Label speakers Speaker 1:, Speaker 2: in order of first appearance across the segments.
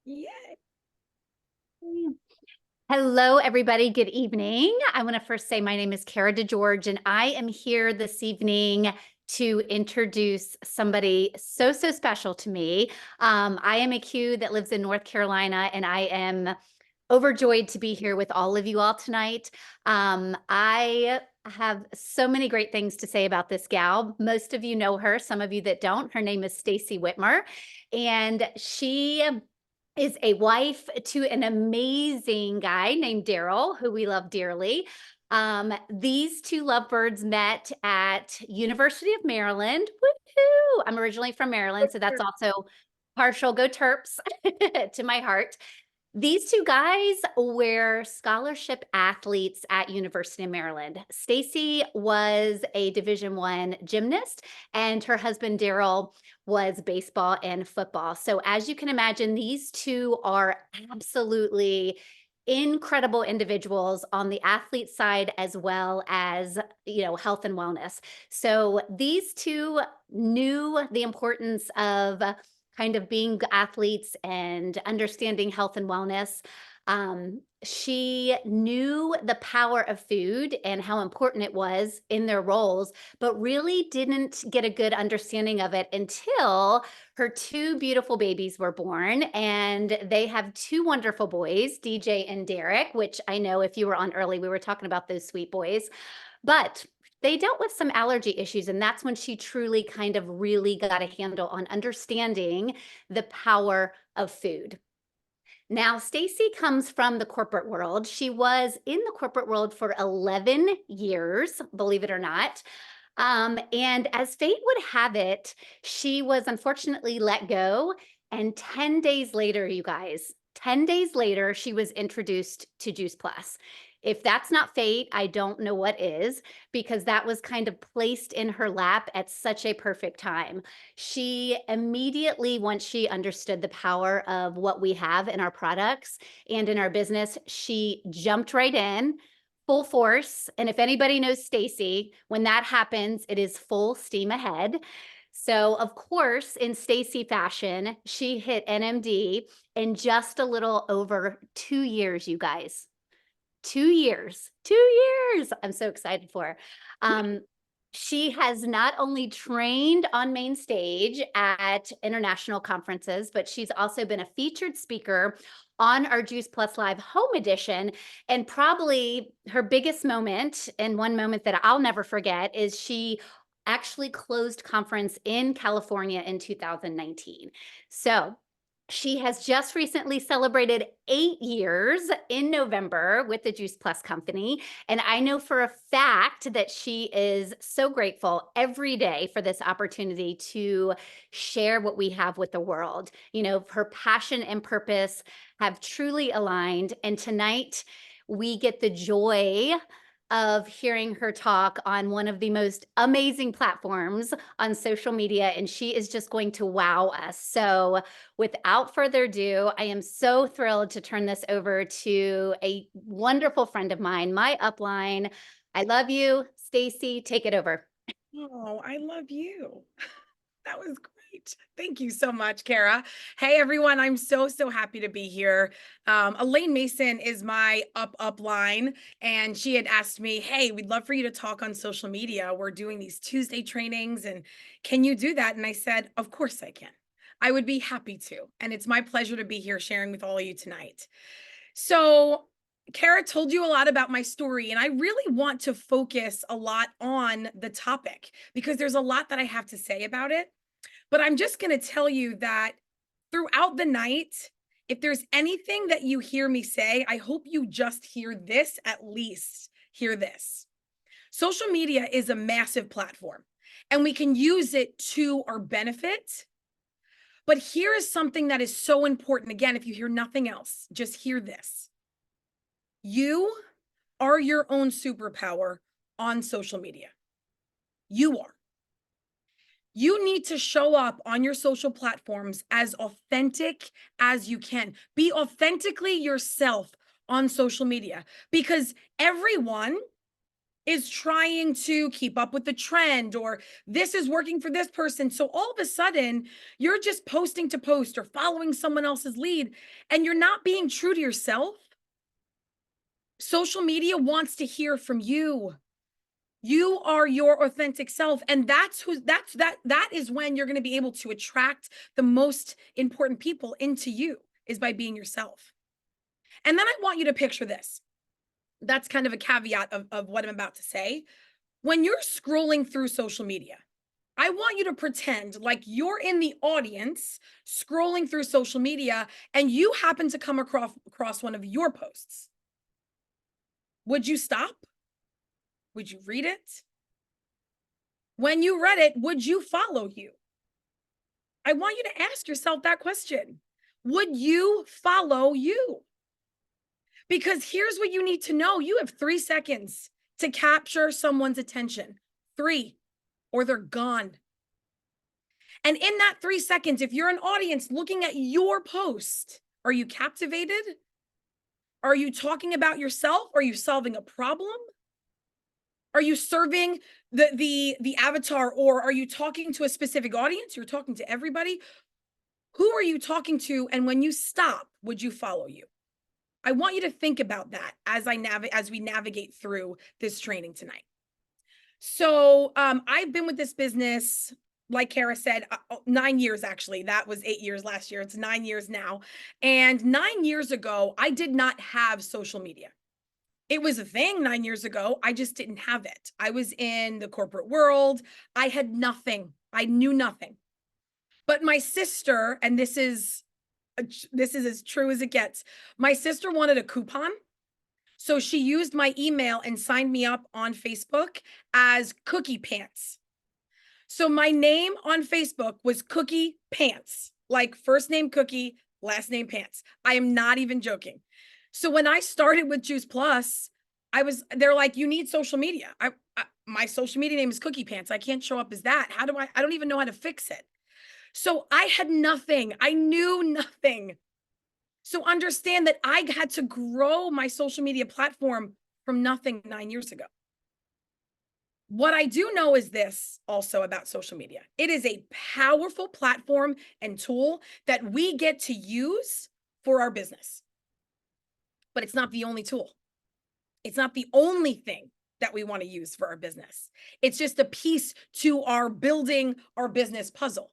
Speaker 1: Yay.
Speaker 2: Hello, everybody. Good evening. I want to first say my name is Kara DeGeorge, and I am here this evening to introduce somebody so special to me. I am a Q that lives in North Carolina, and I am overjoyed to be here with all of you all tonight. I have so many great things to say about this gal. Most of you know her, some of you that don't. Her name is Stacey Whitmer, and she is a wife to an amazing guy named Daryl, who we love dearly. These two lovebirds met at University of Maryland. Woohoo! I'm originally from Maryland, so that's also partial go Terps to my heart. These two guys were scholarship athletes at University of Maryland. Stacey was a Division I gymnast, and her husband Daryl was baseball and football. So as you can imagine, these two are absolutely incredible individuals on the athlete side as well as, health and wellness. So these two knew the importance of kind of being athletes and understanding health and wellness. She knew the power of food and how important it was in their roles, but really didn't get a good understanding of it until her two beautiful babies were born. And they have two wonderful boys, DJ and Derek, which I know if you were on early, we were talking about those sweet boys. But they dealt with some allergy issues, and that's when she truly kind of really got a handle on understanding the power of food. Now, Stacey comes from the corporate world. She was in the corporate world for 11 years, believe it or not. And as fate would have it, she was unfortunately let go. And 10 days later, you guys, 10 days later, she was introduced to Juice Plus. If that's not fate, I don't know what is, because that was kind of placed in her lap at such a perfect time. She immediately, once she understood the power of what we have in our products and in our business, she jumped right in full force. And if anybody knows Stacey, when that happens, it is full steam ahead. So, of course, in Stacey fashion, she hit NMD in just a little over 2 years, you guys. 2 years, 2 years. I'm so excited for her. She has not only trained on main stage at international conferences, but she's also been a featured speaker on our Juice Plus Live Home Edition. And probably her biggest moment, and one moment that I'll never forget, is she actually closed conference in California in 2019. So she has just recently celebrated 8 years in November with the Juice Plus company. And I know for a fact that she is so grateful every day for this opportunity to share what we have with the world. You know, her passion and purpose have truly aligned. And tonight we get the joy of hearing her talk on one of the most amazing platforms on social media, and she is just going to wow us. So without further ado, I am so thrilled to turn this over to a wonderful friend of mine, my upline. I love you, Stacey. Take it over.
Speaker 1: Oh, I love you. That was great. Thank you so much, Kara. Hey, everyone. I'm so happy to be here. Elaine Mason is my upline, and she had asked me, hey, we'd love for you to talk on social media. We're doing these Tuesday trainings, and can you do that? And I said, of course I can. I would be happy to. And it's my pleasure to be here sharing with all of you tonight. So, Kara told you a lot about my story, and I really want to focus a lot on the topic because there's a lot that I have to say about it. But I'm just going to tell you that throughout the night, if there's anything that you hear me say, I hope you just hear this, at least hear this. Social media is a massive platform, and we can use it to our benefit. But here is something that is so important. Again, if you hear nothing else, just hear this. You are your own superpower on social media. You are. You need to show up on your social platforms as authentic as you can. Be authentically yourself on social media because everyone is trying to keep up with the trend, or this is working for this person. So all of a sudden, you're just posting to post or following someone else's lead, and you're not being true to yourself. Social media wants to hear from you. You are your authentic self, and that is when you're going to be able to attract the most important people into you, is by being yourself. And then I want you to picture this. That's kind of a caveat of what I'm about to say. When you're scrolling through social media, I want you to pretend like you're in the audience scrolling through social media, and you happen to come across one of your posts. Would you stop? Would you read it? When you read it, would you follow you? I want you to ask yourself that question. Would you follow you? Because here's what you need to know. You have 3 seconds to capture someone's attention. 3, or they're gone. And in that 3 seconds, if you're an audience looking at your post, are you captivated? Are you talking about yourself? Are you solving a problem? Are you serving the avatar, or are you talking to a specific audience? You're talking to everybody. Who are you talking to? And when you stop, would you follow you? I want you to think about that as we navigate through this training tonight. So I've been with this business, like Kara said, 9 years actually. That was 8 years last year. It's 9 years now. And 9 years ago, I did not have social media. It was a thing 9 years ago. I just didn't have it. I was in the corporate world. I had nothing. I knew nothing. But my sister, and this is as true as it gets. My sister wanted a coupon. So she used my email and signed me up on Facebook as Cookie Pants. So my name on Facebook was Cookie Pants, like first name Cookie, last name Pants. I am not even joking. So when I started with Juice Plus, they're like, you need social media. My social media name is Cookie Pants. I can't show up as that. I don't even know how to fix it. So I had nothing. I knew nothing. So understand that I had to grow my social media platform from nothing 9 years ago. What I do know is this also about social media. It is a powerful platform and tool that we get to use for our business. But it's not the only tool. It's not the only thing that we want to use for our business. It's just a piece to our building our business puzzle.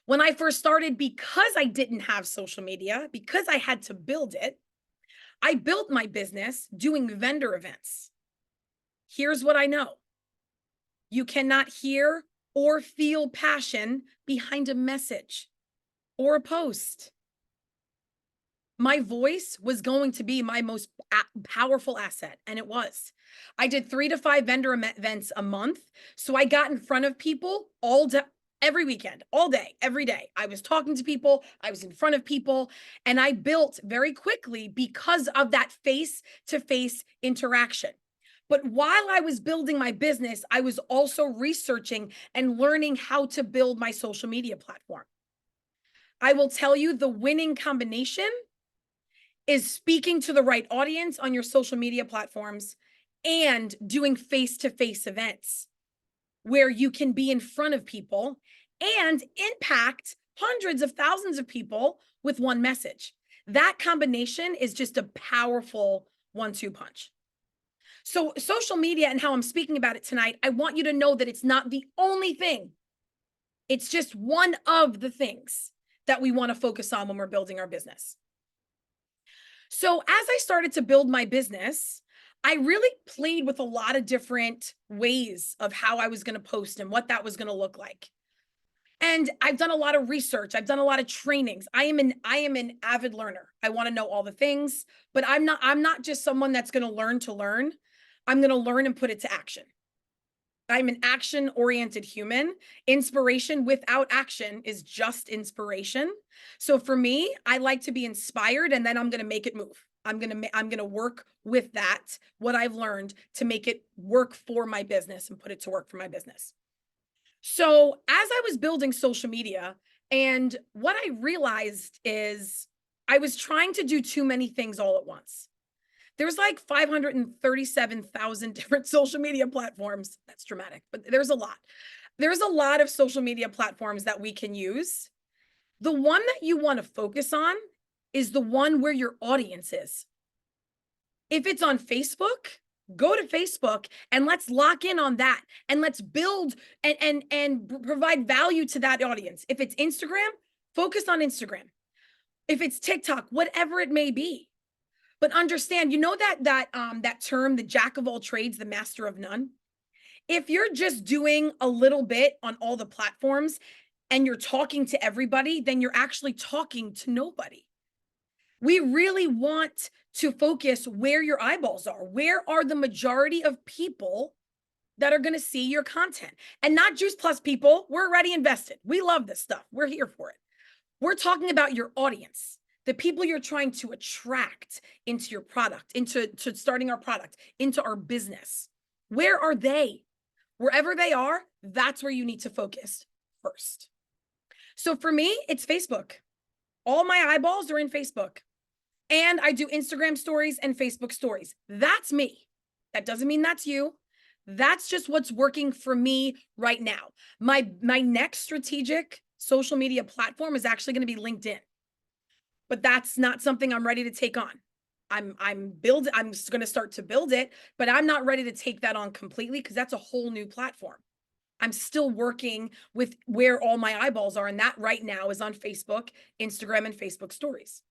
Speaker 1: When I first started, because I didn't have social media, because I had to build it, I built my business doing vendor events. Here's what I know. You cannot hear or feel passion behind a message or a post. My voice was going to be my most powerful asset, and it was. I did 3 to 5 vendor events a month, so I got in front of people all day, every weekend, all day, every day. I was talking to people, I was in front of people, and I built very quickly because of that face-to-face interaction. But while I was building my business, I was also researching and learning how to build my social media platform. I will tell you, the winning combination is speaking to the right audience on your social media platforms and doing face-to-face events where you can be in front of people and impact hundreds of thousands of people with one message. That combination is just a powerful 1-2 punch. So social media, and how I'm speaking about it tonight, I want you to know that it's not the only thing. It's just one of the things that we want to focus on when we're building our business. So as I started to build my business, I really played with a lot of different ways of how I was going to post and what that was going to look like. And I've done a lot of research. I've done a lot of trainings. I am an avid learner. I want to know all the things, but I'm not just someone that's going to learn. I'm going to learn and put it to action. I'm an action-oriented human. Inspiration without action is just inspiration. So for me, I like to be inspired, and then I'm going to make it move. I'm going to work with that, what I've learned, to make it work for my business and put it to work for my business. So as I was building social media, and what I realized is I was trying to do too many things all at once. There's like 537,000 different social media platforms. That's dramatic, but there's a lot. There's a lot of social media platforms that we can use. The one that you want to focus on is the one where your audience is. If it's on Facebook, go to Facebook and let's lock in on that and let's build and provide value to that audience. If it's Instagram, focus on Instagram. If it's TikTok, whatever it may be. But understand, you know that term, the jack of all trades, the master of none. If you're just doing a little bit on all the platforms and you're talking to everybody, then you're actually talking to nobody. We really want to focus where your eyeballs are. Where are the majority of people that are going to see your content? And not Juice Plus people. We're already invested. We love this stuff. We're here for it. We're talking about your audience, the people you're trying to attract into your product, into starting our product, into our business. Where are they? Wherever they are, that's where you need to focus first. So for me, it's Facebook. All my eyeballs are in Facebook. And I do Instagram stories and Facebook stories. That's me. That doesn't mean that's you. That's just what's working for me right now. My next strategic social media platform is actually going to be LinkedIn. But that's not something I'm ready to take on. I'm going to start to build it, but I'm not ready to take that on completely because that's a whole new platform. I'm still working with where all my eyeballs are, and that right now is on Facebook, Instagram, and Facebook stories.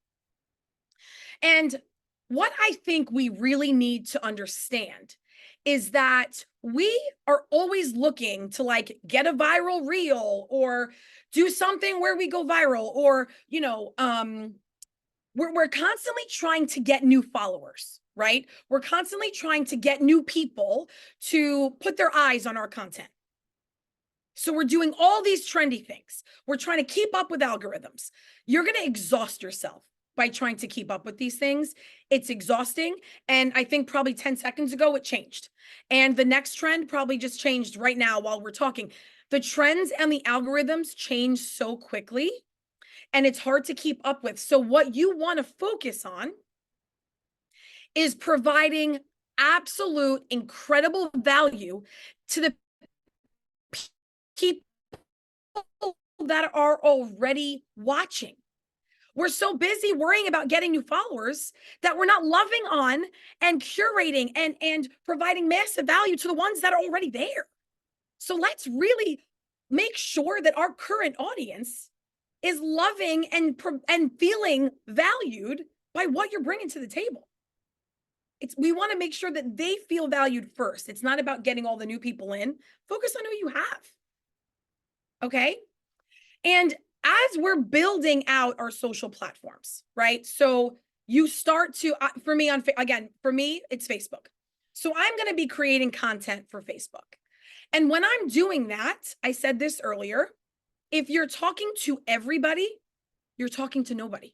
Speaker 1: And what I think we really need to understand is that we are always looking to like get a viral reel or do something where we go viral, or, you know, we're constantly trying to get new followers, right? We're constantly trying to get new people to put their eyes on our content. So we're doing all these trendy things. We're trying to keep up with algorithms. You're going to exhaust yourself by trying to keep up with these things. It's exhausting. And I think probably 10 seconds ago, it changed. And the next trend probably just changed right now while we're talking. The trends and the algorithms change so quickly, and it's hard to keep up with. So what you want to focus on is providing absolute incredible value to the people that are already watching. We're so busy worrying about getting new followers that we're not loving on and curating and providing massive value to the ones that are already there. So let's really make sure that our current audience is loving and feeling valued by what you're bringing to the table. We want to make sure that they feel valued first. It's not about getting all the new people in. Focus on who you have. Okay? And as we're building out our social platforms, right? So you start to, for me, it's Facebook. So I'm going to be creating content for Facebook. And when I'm doing that, I said this earlier, if you're talking to everybody, you're talking to nobody.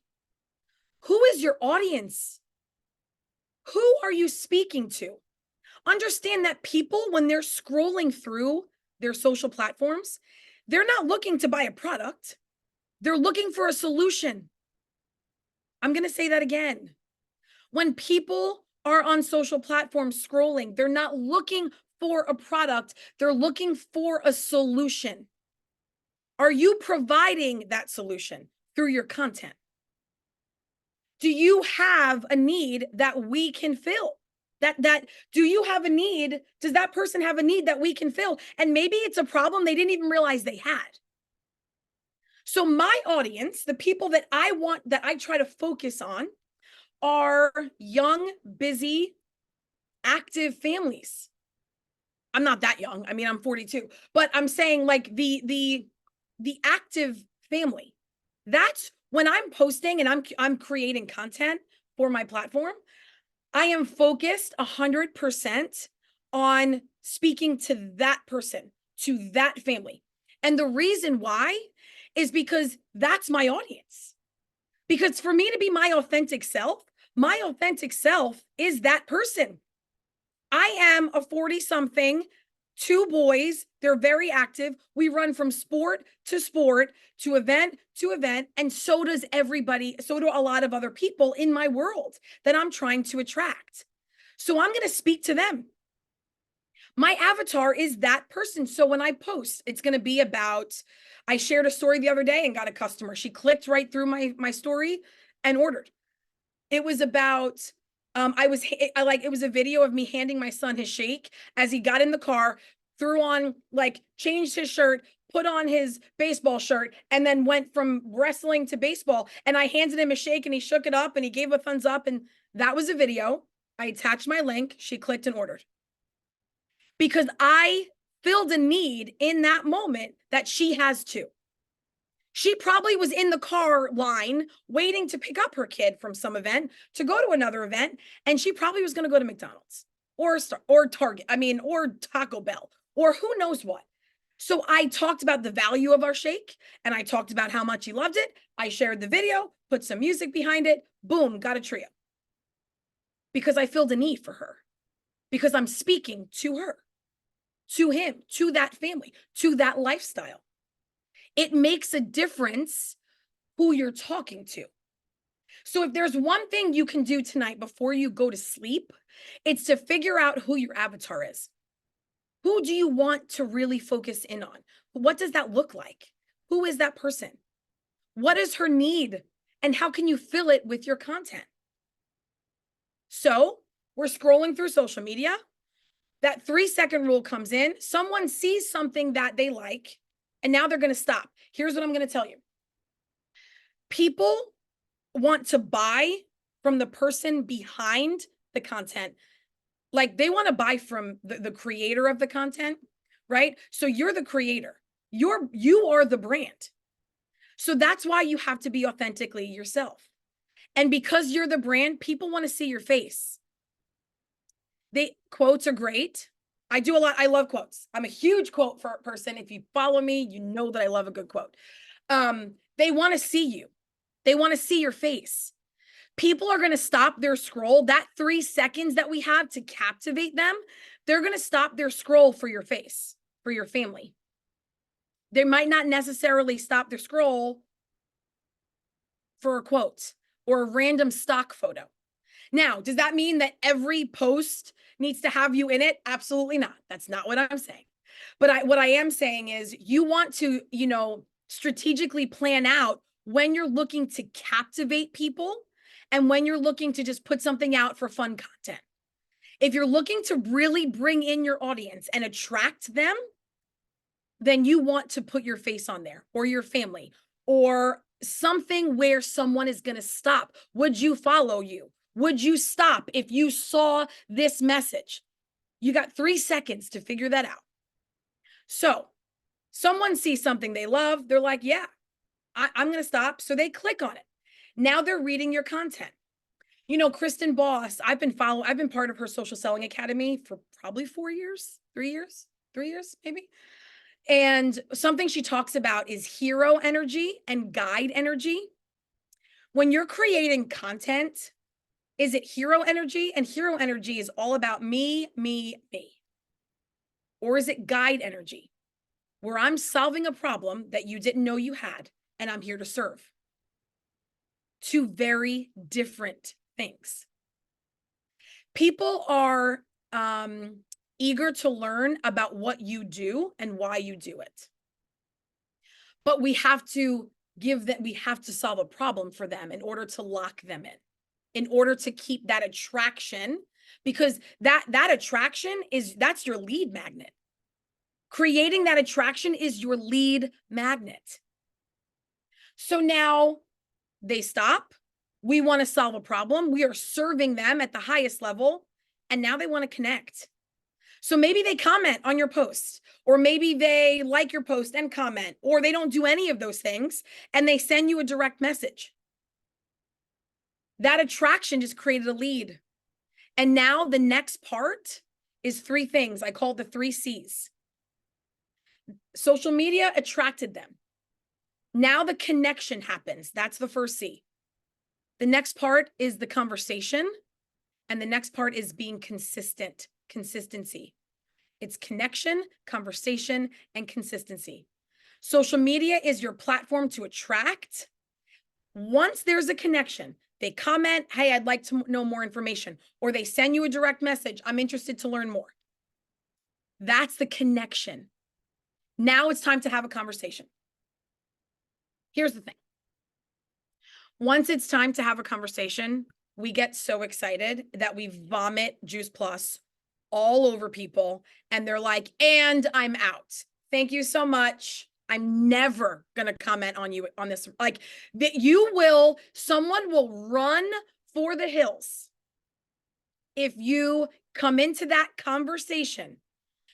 Speaker 1: Who is your audience? Who are you speaking to? Understand that people, when they're scrolling through their social platforms, they're not looking to buy a product. They're looking for a solution. I'm going to say that again. When people are on social platforms scrolling, they're not looking for a product. They're looking for a solution. Are you providing that solution through your content? Do you have a need that we can fill? Do you have a need? Does that person have a need that we can fill? And maybe it's a problem they didn't even realize they had. So my audience, the people that I want, that I try to focus on, are young, busy, active families. I'm not that young. I mean, I'm 42, but I'm saying like the active family. That's when I'm posting and I'm creating content for my platform. I am focused 100% on speaking to that person, to that family. And the reason why is because that's my audience. Because for me to be my authentic self is that person. I am a 40-something Two boys, they're very active. We run from sport, to event to event. And so does everybody. So do a lot of other people in my world that I'm trying to attract. So I'm going to speak to them. My avatar is that person. So when I post, it's going to be about, I shared a story the other day and got a customer. She clicked right through my story and ordered. It was about, it was a video of me handing my son his shake as he got in the car, threw on, like, changed his shirt, put on his baseball shirt, and then went from wrestling to baseball. And I handed him a shake and he shook it up and he gave a thumbs up. And that was a video. I attached my link. She clicked and ordered because I filled a need in that moment that she has too. She probably was in the car line waiting to pick up her kid from some event to go to another event. And she probably was going to go to McDonald's or Target, or Taco Bell, or who knows what. So I talked about the value of our shake and I talked about how much he loved it. I shared the video, put some music behind it. Boom, got a trio. Because I filled a need for her. Because I'm speaking to her, to him, to that family, to that lifestyle. It makes a difference who you're talking to. So if there's one thing you can do tonight before you go to sleep, it's to figure out who your avatar is. Who do you want to really focus in on? What does that look like? Who is that person? What is her need? And how can you fill it with your content? So we're scrolling through social media. That 3-second rule comes in. Someone sees something that they like, and now they're going to stop. Here's what I'm going to tell you. People want to buy from the person behind the content. Like, they want to buy from the creator of the content, right? So you're the creator. You are the brand. So that's why you have to be authentically yourself. And because you're the brand, people want to see your face. Quotes are great. I do a lot. I love quotes. I'm a huge quote person. If you follow me, you know that I love a good quote. They want to see you. They want to see your face. People are going to stop their scroll. That 3 seconds that we have to captivate them, they're going to stop their scroll for your face, for your family. They might not necessarily stop their scroll for a quote or a random stock photo. Now, does that mean that every post needs to have you in it? Absolutely not. That's not what I'm saying. But what I am saying is you want to, strategically plan out when you're looking to captivate people and when you're looking to just put something out for fun content. If you're looking to really bring in your audience and attract them, then you want to put your face on there, or your family, or something where someone is going to stop. Would you follow you? Would you stop if you saw this message? You got 3 seconds to figure that out. So someone sees something they love. They're like, yeah, I'm going to stop. So they click on it. Now they're reading your content. Kristen Boss, I've been part of her Social Selling Academy for probably 4 years, 3 years, maybe. And something she talks about is hero energy and guide energy. When you're creating content, is it hero energy? And hero energy is all about me, me, me. Or is it guide energy, where I'm solving a problem that you didn't know you had, and I'm here to serve? Two very different things. People are eager to learn about what you do and why you do it. But we have to solve a problem for them in order to lock them in order to keep that attraction, because that attraction that's your lead magnet. Creating that attraction is your lead magnet. So now they stop. We want to solve a problem. We are serving them at the highest level, and now they want to connect. So maybe they comment on your post, or maybe they like your post and comment, or they don't do any of those things and they send you a direct message. That attraction just created a lead. And now the next part is 3 things. I call it the 3 C's. Social media attracted them. Now the connection happens. That's the first C. The next part is the conversation. And the next part is being consistent. Consistency. It's connection, conversation, and consistency. Social media is your platform to attract. Once there's a connection, they comment, hey, I'd like to know more information, or they send you a direct message, I'm interested to learn more. That's the connection. Now it's time to have a conversation. Here's the thing. Once it's time to have a conversation, we get so excited that we vomit Juice Plus all over people. And they're like, and I'm out. Thank you so much. I'm never going to comment on you on this. Like that someone will run for the hills. If you come into that conversation,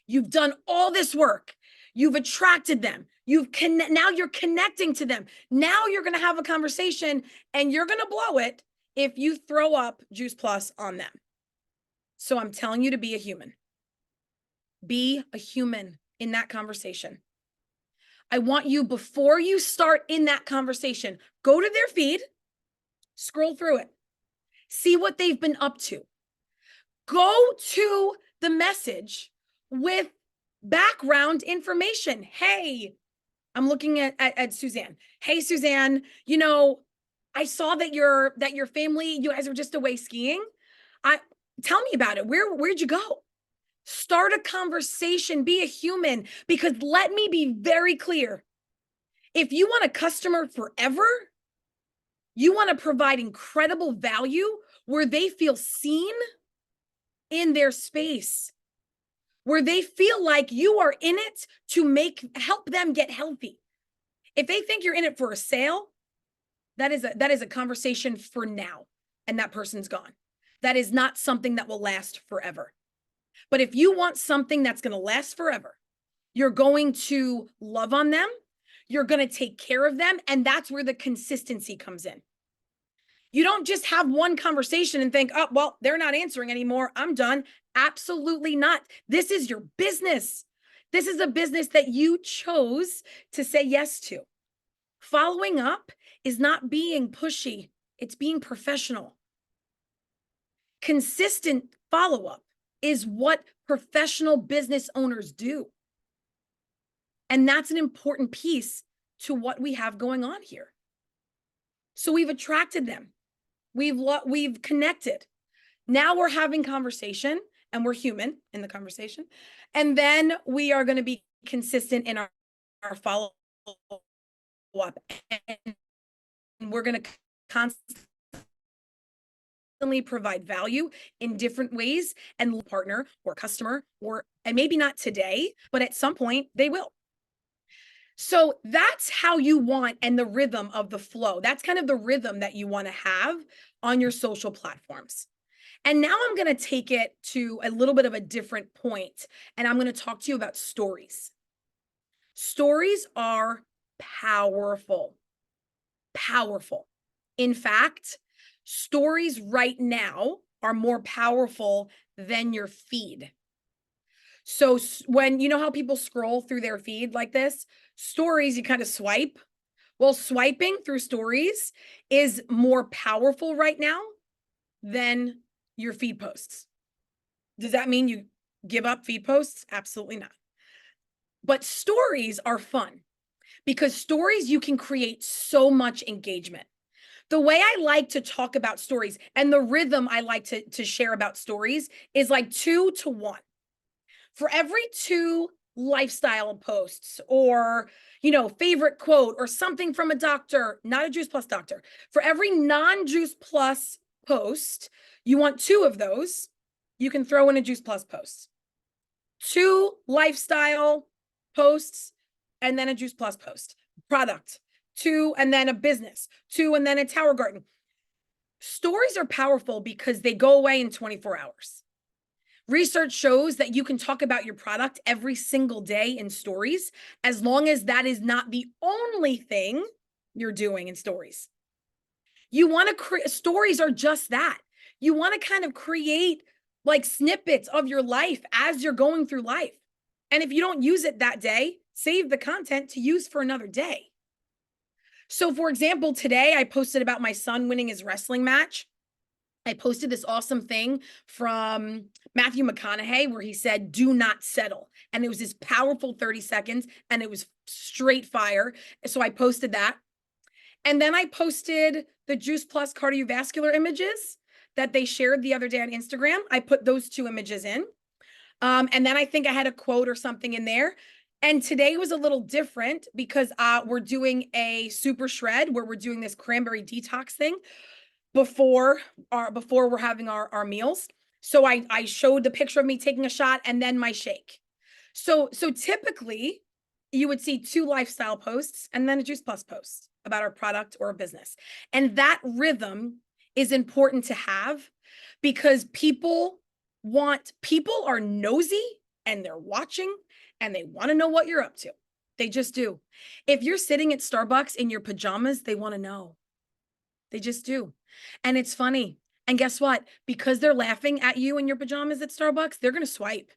Speaker 1: you've done all this work. You've attracted them. Now you're connecting to them. Now you're going to have a conversation and you're going to blow it if you throw up Juice Plus on them. So I'm telling you to be a human. Be a human in that conversation. I want you, before you start in that conversation, go to their feed, scroll through it, see what they've been up to. Go to the message with background information. Hey, I'm looking at Suzanne. Hey, Suzanne, I saw that your family, you guys are just away skiing. Tell me about it. Where'd you go? Start a conversation, be a human, because let me be very clear. If you want a customer forever, you want to provide incredible value where they feel seen in their space, where they feel like you are in it to help them get healthy. If they think you're in it for a sale, that is a conversation for now, and that person's gone. That is not something that will last forever. But if you want something that's going to last forever, you're going to love on them, you're going to take care of them, and that's where the consistency comes in. You don't just have one conversation and think, oh, well, they're not answering anymore, I'm done. Absolutely not. This is your business. This is a business that you chose to say yes to. Following up is not being pushy, it's being professional. Consistent follow-up is what professional business owners do. And that's an important piece to what we have going on here. So we've attracted them. We've connected. Now we're having conversation, and we're human in the conversation. And then we are going to be consistent in our follow-up. And we're going to constantly provide value in different ways, and partner or customer, and maybe not today, but at some point they will. So that's how you want, and the rhythm of the flow. That's kind of the rhythm that you want to have on your social platforms. And now I'm going to take it to a little bit of a different point, and I'm going to talk to you about stories. Stories are powerful. Powerful. In fact, stories right now are more powerful than your feed. So when you know how people scroll through their feed like this, stories, you kind of swipe. Well, swiping through stories is more powerful right now than your feed posts. Does that mean you give up feed posts? Absolutely not. But stories are fun because stories, you can create so much engagement. The way I like to talk about stories and the rhythm I like to share about stories is like 2 to 1. For every 2 lifestyle posts or, favorite quote or something from a doctor, not a Juice Plus doctor, for every non-Juice Plus post, you want 2 of those, you can throw in a Juice Plus post. 2 lifestyle posts and then a Juice Plus post. Product, 2 and then a business, 2 and then a Tower Garden. Stories are powerful because they go away in 24 hours. Research shows that you can talk about your product every single day in stories, as long as that is not the only thing you're doing in stories. You want to create, stories are just that. You want to kind of create like snippets of your life as you're going through life. And if you don't use it that day, save the content to use for another day. So for example, today I posted about my son winning his wrestling match. I posted this awesome thing from Matthew McConaughey where he said, do not settle. And it was this powerful 30 seconds and it was straight fire. So I posted that. And then I posted the Juice Plus cardiovascular images that they shared the other day on Instagram. I put those 2 images in. And then I think I had a quote or something in there. And today was a little different because we're doing a super shred where we're doing this cranberry detox thing before we're having our meals. So I showed the picture of me taking a shot and then my shake. So typically you would see 2 lifestyle posts and then a Juice Plus post about our product or a business. And that rhythm is important to have because people are nosy and they're watching and they want to know what you're up to. They just do. If you're sitting at Starbucks in your pajamas, they want to know. They just do. And it's funny. And guess what? Because they're laughing at you in your pajamas at Starbucks, they're going to swipe.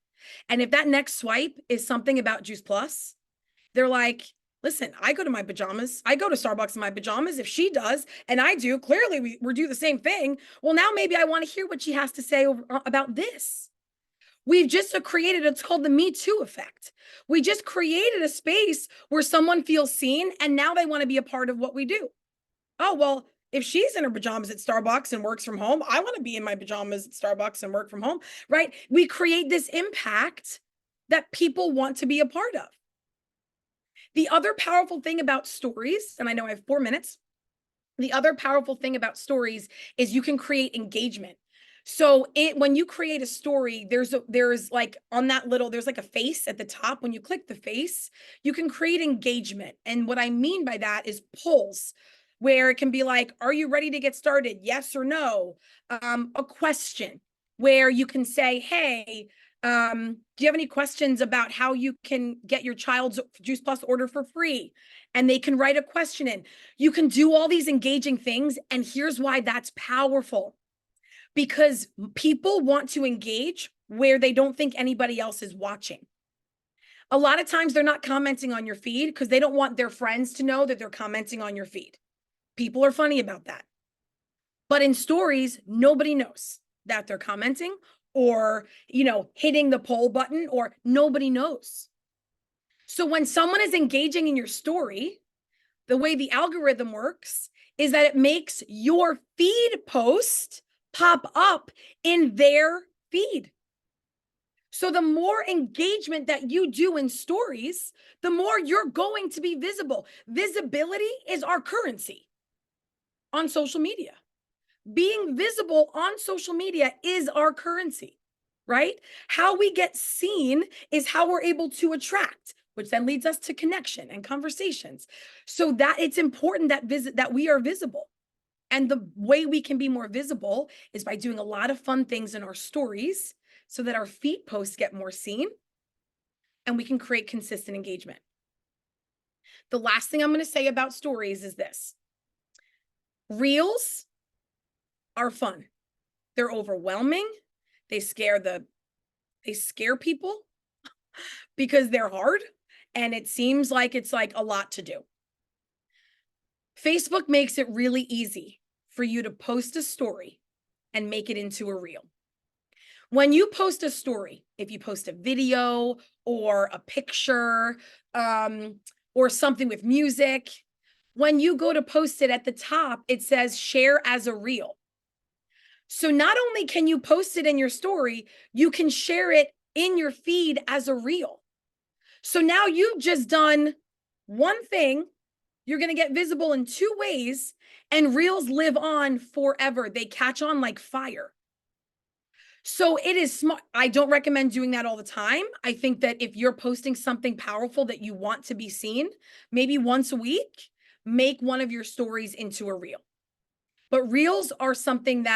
Speaker 1: And if that next swipe is something about Juice Plus, they're like, listen, I go to my pajamas. I go to Starbucks in my pajamas. If she does, and I do, clearly we do the same thing. Well, now maybe I want to hear what she has to say about this. We've just created, it's called the Me Too effect. We just created a space where someone feels seen and now they want to be a part of what we do. Oh, well, if she's in her pajamas at Starbucks and works from home, I want to be in my pajamas at Starbucks and work from home, right? We create this impact that people want to be a part of. The other powerful thing about stories, and I know I have 4 minutes, the other powerful thing about stories is you can create engagement. So when you create a story, there's like on that little, there's like a face at the top. When you click the face, you can create engagement. And what I mean by that is polls, where it can be like, are you ready to get started? Yes or no? A question where you can say, hey, do you have any questions about how you can get your child's Juice Plus order for free? And they can write a question in. You can do all these engaging things. And here's why that's powerful. Because people want to engage where they don't think anybody else is watching. A lot of times they're not commenting on your feed because they don't want their friends to know that they're commenting on your feed. People are funny about that. But in stories, nobody knows that they're commenting or, hitting the poll button, or nobody knows. So when someone is engaging in your story, the way the algorithm works is that it makes your feed post pop up in their feed. So the more engagement that you do in stories, the more you're going to be visible. Visibility is our currency on social media. Being visible on social media is our currency, right? How we get seen is how we're able to attract, which then leads us to connection and conversations. So that it's important that we are visible. And the way we can be more visible is by doing a lot of fun things in our stories so that our feed posts get more seen and we can create consistent engagement. The last thing I'm going to say about stories is this. Reels are fun. They're overwhelming. They scare people because they're hard and it seems like it's like a lot to do. Facebook makes it really easy for you to post a story and make it into a reel. When you post a story, if you post a video or a picture, or something with music, when you go to post it at the top, it says share as a reel. So not only can you post it in your story, you can share it in your feed as a reel. So now you've just done one thing. You're going to get visible in 2 ways, and reels live on forever. They catch on like fire. So it is smart. I don't recommend doing that all the time. I think that if you're posting something powerful that you want to be seen, maybe once a week, make one of your stories into a reel. But reels are something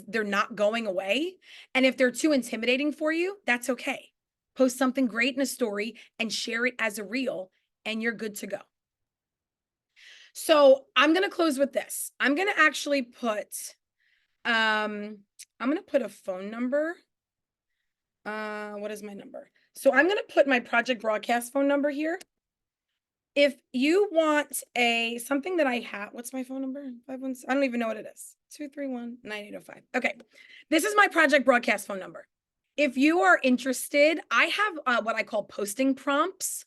Speaker 1: they're not going away. And if they're too intimidating for you, that's okay. Post something great in a story and share it as a reel, and you're good to go. So I'm going to close with this. I'm going to actually put, I'm going to put a phone number. What is my number? So I'm going to put my project broadcast phone number here. if you want something that I have, what's my phone number? 517, I don't even know what it is. 231-9805. Okay. This is my project broadcast phone number. If you are interested, I have what I call posting prompts.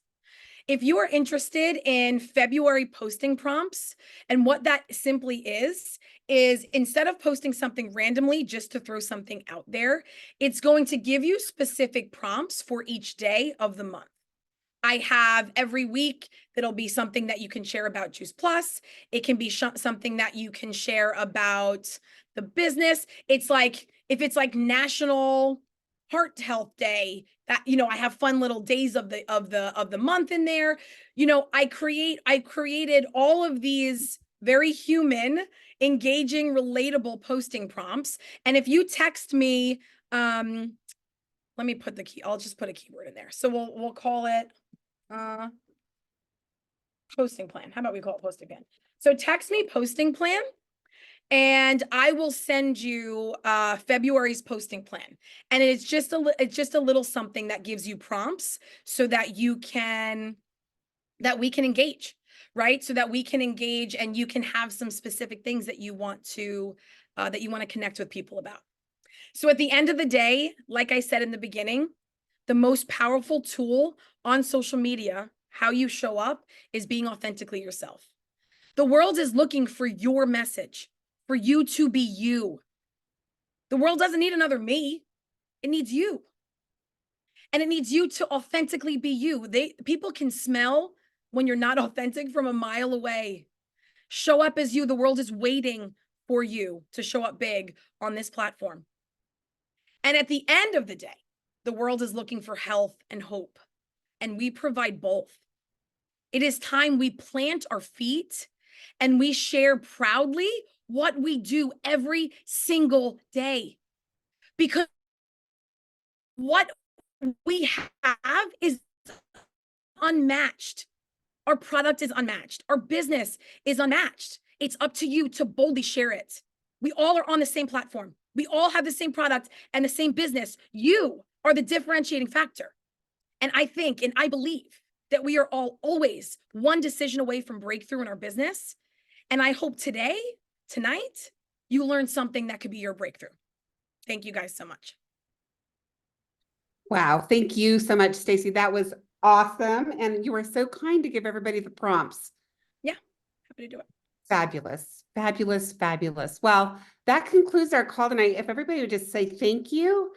Speaker 1: If you are interested in February posting prompts, and what that simply is instead of posting something randomly just to throw something out there, it's going to give you specific prompts for each day of the month. I have every week that'll be something that you can share about Juice Plus. It can be something that you can share about the business. It's like, if it's like National Heart Health Day, that, I have fun little days of the month in there. I created all of these very human, engaging, relatable posting prompts. And if you text me, let me put I'll just put a keyword in there. So we'll call it posting plan. How about we call it posting plan? So text me posting plan, and I will send you February's posting plan. And it's just a little something that gives you prompts so that we can engage, right? So that we can engage, and you can have some specific things that you want to connect with people about. So at the end of the day, like I said in the beginning, the most powerful tool on social media, how you show up, is being authentically yourself. The world is looking for your message, for you to be you. The world doesn't need another me. It needs you. And it needs you to authentically be you. People can smell when you're not authentic from a mile away. Show up as you. The world is waiting for you to show up big on this platform. And at the end of the day, the world is looking for health and hope, and we provide both. It is time we plant our feet and we share proudly what we do every single day. Because what we have is unmatched. Our product is unmatched. Our business is unmatched. It's up to you to boldly share it. We all are on the same platform. We all have the same product and the same business. You are the differentiating factor. And I think, and I believe, that we are all always one decision away from breakthrough in our business. And I hope tonight, you learned something that could be your breakthrough. Thank you guys so much.
Speaker 3: Wow. Thank you so much, Stacey. That was awesome. And you were so kind to give everybody the prompts.
Speaker 1: Yeah, happy to do it.
Speaker 3: Fabulous, fabulous, fabulous. Well, that concludes our call tonight. If everybody would just say thank you,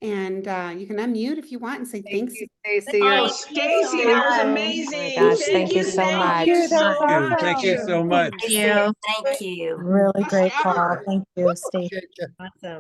Speaker 3: and you can unmute if you want and say thanks.
Speaker 4: Stacey.
Speaker 5: Oh,
Speaker 4: Stacey, that was amazing.
Speaker 5: Oh my gosh, thank you so much.
Speaker 6: Thank you so much.
Speaker 5: Thank you.
Speaker 7: Thank you.
Speaker 8: Really great call. Thank you, Stacey.
Speaker 5: Awesome.